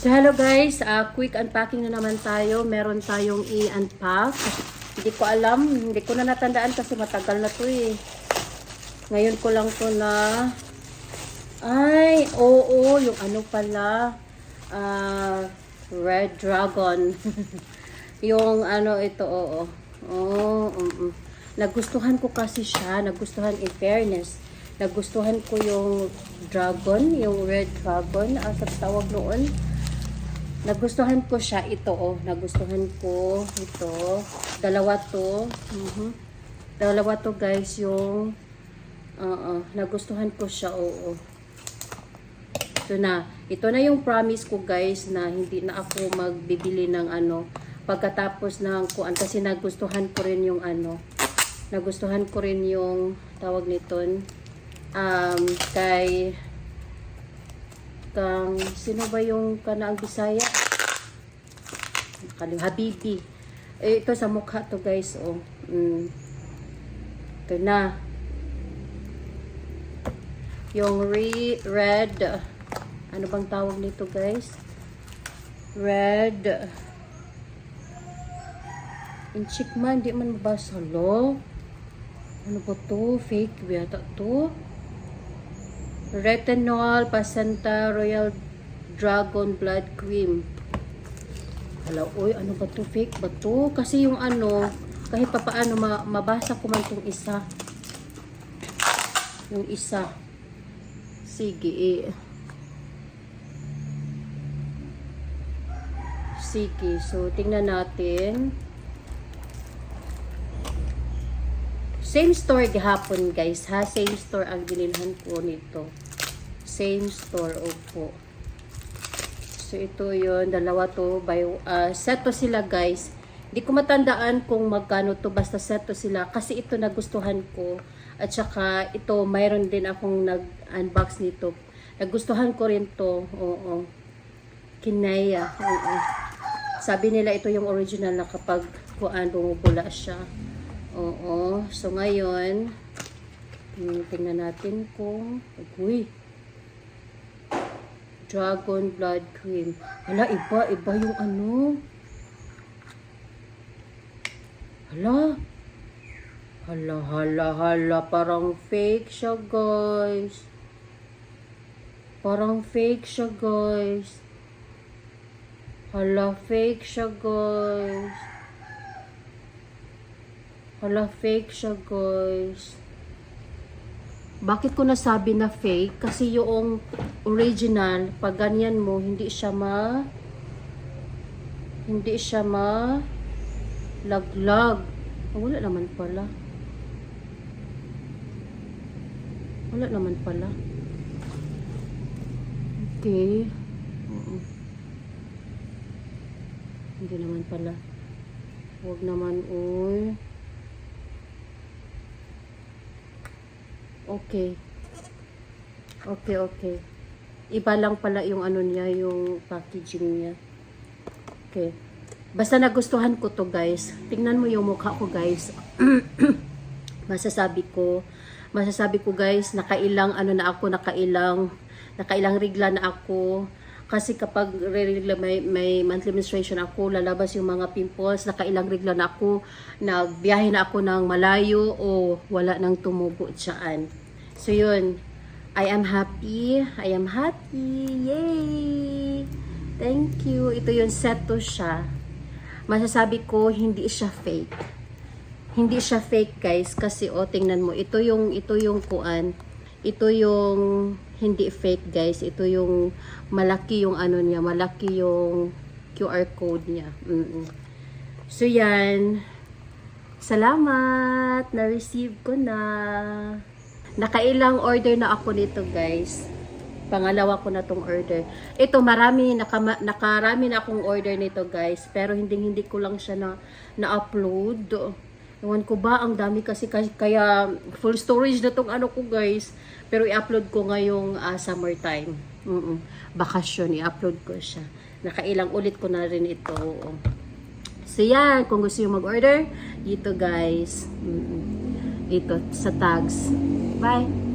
So hello guys, quick unpacking na naman tayo. Meron tayong i-unpack. Hindi ko alam, hindi ko na natandaan kasi matagal na to eh. Ngayon ko lang to na... Ay, oo, yung ano pala, Red Dragon. Yung ano ito, oo. Nagustuhan ko kasi siya, nagustuhan in fairness. Nagustuhan ko yung dragon, yung Red Dragon, sa tawag noon. Nagustuhan ko siya ito, nagustuhan ko ito. Dalawa to. Dalawa to guys, yung nagustuhan ko siya, oo. Ito na yung promise ko guys na hindi na ako magbibili ng ano pagkatapos ng kuan kasi nagustuhan ko rin yung ano. Nagustuhan ko rin yung tawag niton kay sino ba yung kanaang Bisaya? Habibi. Ito sa mukha to guys, Ito na. Yung red, ano bang tawag nito guys? Red. Inchik man, di man mabasa. Lo? Ano ba to? Fake yata to? Retinol Placenta Royal Dragon Blood Cream. Hala, oy, ano ba to? Fake ba to? Kasi yung ano, kahit papaano mabasa ko man tong isa. Yung isa. Sige, Sige, so tingnan natin. Same store gihapon guys, ha? Same store ang binilhan ko nito. Same store, opo. So ito yun, dalawa to. Set to sila guys. Hindi ko matandaan kung magkano to, basta set to sila. Kasi ito nagustuhan ko. At saka ito, mayroon din akong nag-unbox nito. Nagustuhan ko rin to, oo. Kinaya, oo. Sabi nila ito yung original na kapag kuan bumubula siya. Oo. So ngayon, tingnan natin kung Dragon Blood Cream. Hala, iba yung ano. Hala, parang fake siya, guys. Parang fake siya, guys. Hala, fake siya, guys. Hala, fake siya, guys. Bakit ko nasabi na fake? Kasi yung original, pag ganyan mo, hindi siya laglag. Wala naman pala. Okay. Hindi naman pala. Huwag naman, uy. Okay. Iba lang pala yung ano niya, yung packaging niya. Okay. Basta nagustuhan ko to guys. Tingnan mo yung mukha ko guys. Masasabi ko guys, nakailang regla na ako. Kasi kapag regla may monthly menstruation ako, lalabas yung mga pimples, nakailang regla na ako, nagbiyahe na ako ng malayo o wala nang tumubo dyan. So yun, I am happy. Yay! Thank you. Ito yung set to siya. Masasabi ko, hindi siya fake. Hindi siya fake guys, kasi tingnan mo, ito yung kuan. Ito yung hindi fake guys. Ito yung malaki yung ano niya, malaki yung QR code niya. So yan. Salamat! Na-receive ko na. Nakailang order na ako nito guys. Pangalawa ko na tong order. Ito nakarami na akong order nito guys. Pero hindi ko lang siya na-upload. Ewan ko ba, ang dami kasi kaya full storage na tong ano ko guys. Pero i-upload ko ngayong summertime. Bakasyon, i-upload ko siya. Nakailang ulit ko na rin ito. So yan, kung gusto nyo mag-order, dito guys. Dito sa tags. Bye!